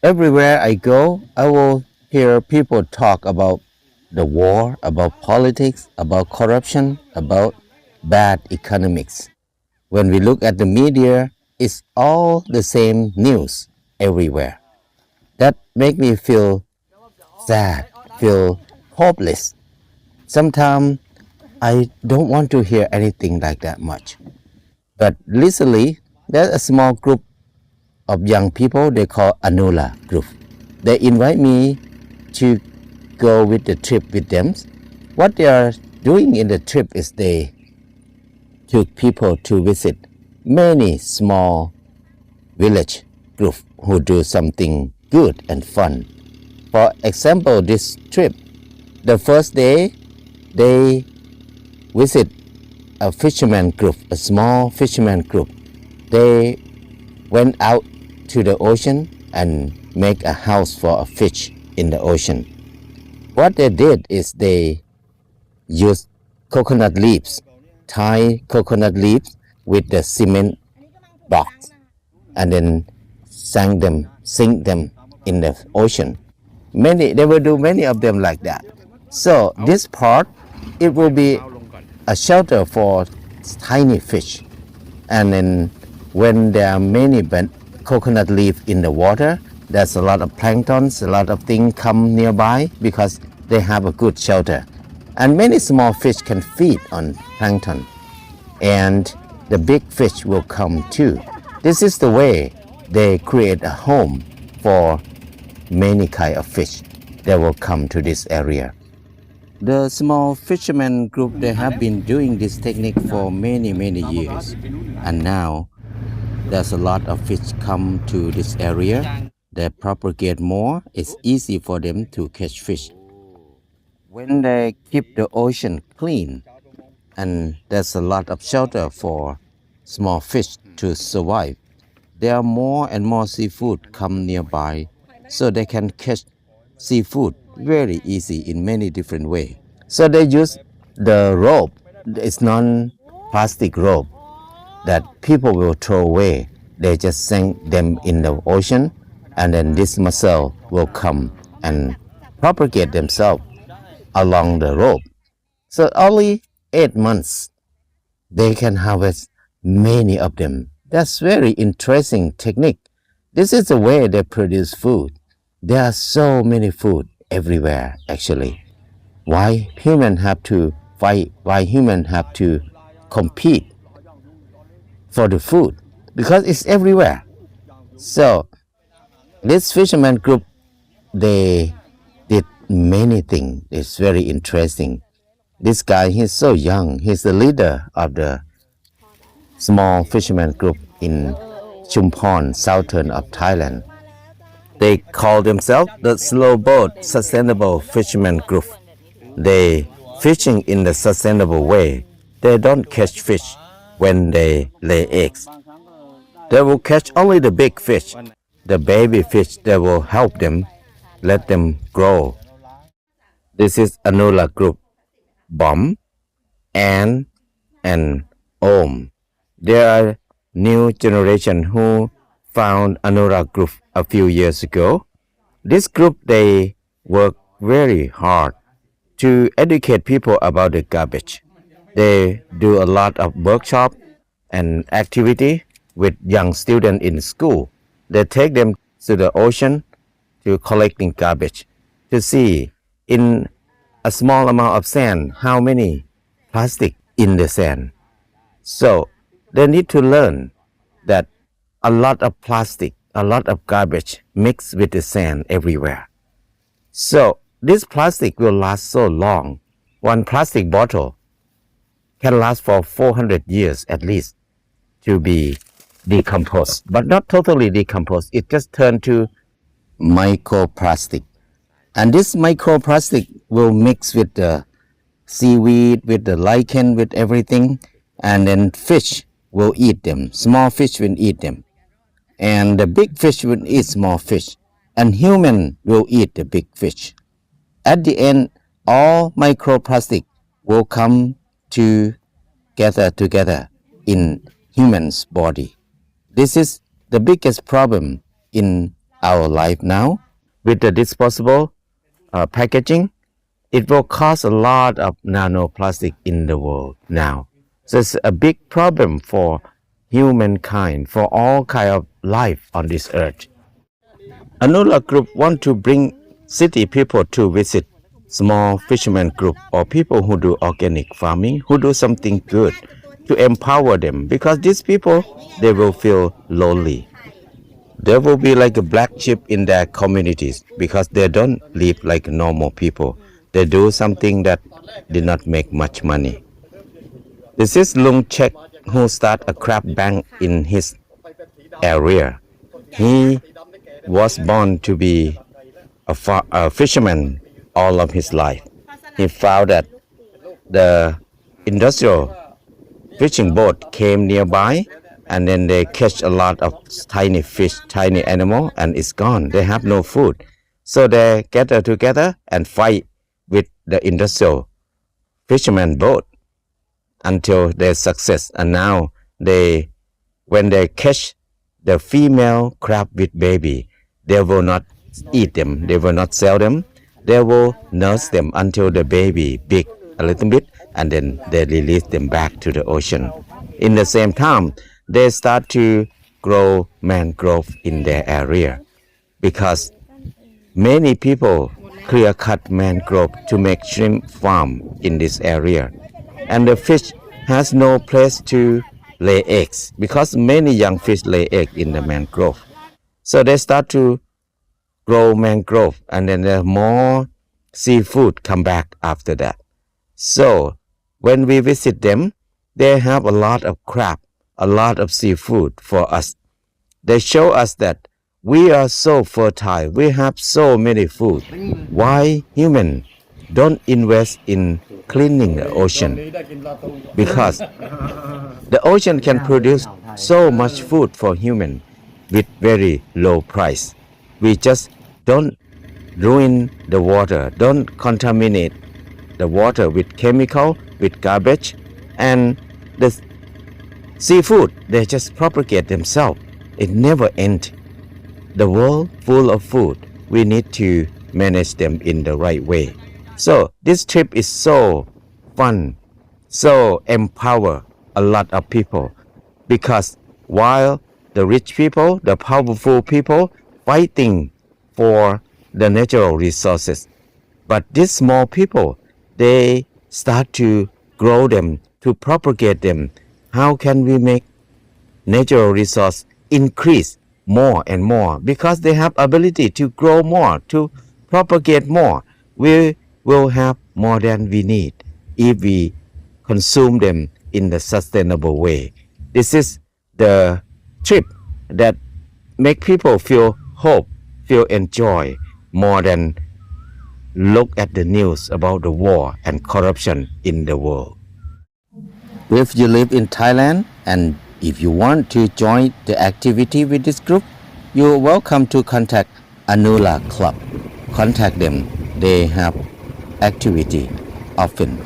Everywhere I go, I will hear people talk about the war, about politics, about corruption, about bad economics. When we look at the media, it's all the same news everywhere. That make me feel sad, feel hopeless. Sometimes I don't want to hear anything like that much. But recently, there's a small group of young people they call Anura group. They invite me to go with the trip with them. What they are doing in the trip is they took people to visit many small village groups who do something good and fun. For example, this trip, the first day they visit a fisherman group, a small fisherman group. They went out to the ocean and make a house for a fish in the ocean. What they did is they used coconut leaves, tie coconut leaves with the cement box, and then sink them in the ocean. They will do many of them like that. So this part, it will be a shelter for tiny fish. And then when there are many coconut leaf in the water, there's a lot of planktons, a lot of things come nearby because they have a good shelter. And many small fish can feed on plankton. And the big fish will come too. This is the way they create a home for many kind of fish that will come to this area. The small fishermen group, they have been doing this technique for many years. And now there's a lot of fish come to this area. They propagate more. It's easy for them to catch fish. When they keep the ocean clean and there's a lot of shelter for small fish to survive, there are more and more seafood come nearby, so they can catch seafood very easy in many different ways. So they use the rope. It's non-plastic rope that people will throw away. They just sink them in the ocean, and then this mussel will come and propagate themselves along the rope. So only 8 months, they can harvest many of them. That's very interesting technique. This is the way they produce food. There are so many food everywhere, actually. Why humans have to fight? Why humans have to compete for the food? Because it's everywhere. So this fisherman group, they did many things. It's very interesting. This guy, he's so young. He's the leader of the small fisherman group in Chumpon, southern of Thailand. They call themselves the Slow Boat Sustainable Fisherman Group. They fishing in the sustainable way. They don't catch fish when they lay eggs. They will catch only the big fish. The baby fish, they will help them, let them grow. This is Anura group. Bomb, Ann, and Om. There are new generation who found Anura group a few years ago. This group, they work very hard to educate people about the garbage. They do a lot of workshop and activity with young students in school. They take them to the ocean to collecting garbage to see in a small amount of sand how many plastic in the sand. So they need to learn that a lot of plastic, a lot of garbage mixed with the sand everywhere. So this plastic will last so long. One plastic bottle can last for 400 years at least to be decomposed, but not totally decomposed. It just turned to microplastic. And this microplastic will mix with the seaweed, with the lichen, with everything, and then fish will eat them. Small fish will eat them. And the big fish will eat small fish. And human will eat the big fish. At the end, all microplastic will come together in human's body. This is the biggest problem in our life now with the disposable packaging. It will cause a lot of nanoplastic in the world now. So it's a big problem for humankind, for all kind of life on this earth. Anura group want to bring city people to visit small fishermen group or people who do organic farming, who do something good to empower them, because these people, they will feel lonely. There will be like a black sheep in their communities because they don't live like normal people. They do something that did not make much money. This is Lung Chek, who start a crab bank in his area. He was born to be a fisherman all of his life. He found that the industrial fishing boat came nearby, and then they catch a lot of tiny fish, tiny animal, and it's gone. They have no food. So they gather together and fight with the industrial fisherman boat until their success. And now when they catch the female crab with baby, they will not eat them. They will not sell them. They will nurse them until the baby big a little bit, and then they release them back to the ocean. In the same time, they start to grow mangrove in their area because many people clear cut mangrove to make shrimp farm in this area, and the fish has no place to lay eggs because many young fish lay eggs in the mangrove. So they start to grow mangrove, and then there more seafood come back after that. So when we visit them, they have a lot of crab, a lot of seafood for us. They show us that we are so fertile, we have so many food. Why human don't invest in cleaning the ocean? Because the ocean can produce so much food for human with very low price. We just don't ruin the water, don't contaminate the water with chemical, with garbage, and the seafood, they just propagate themselves. It never ends. The world full of food, we need to manage them in the right way. So this trip is so fun, so empower a lot of people, because while the rich people, the powerful people fighting for the natural resources, but these small people, they start to grow them, to propagate them. How can we make natural resource increase more and more? Because they have ability to grow more, to propagate more. We will have more than we need if we consume them in the sustainable way. This is the trip that make people feel hope, feel enjoy more than look at the news about the war and corruption in the world. If you live in Thailand and if you want to join the activity with this group, you're welcome to contact Anura Club. Contact them. They have activity often.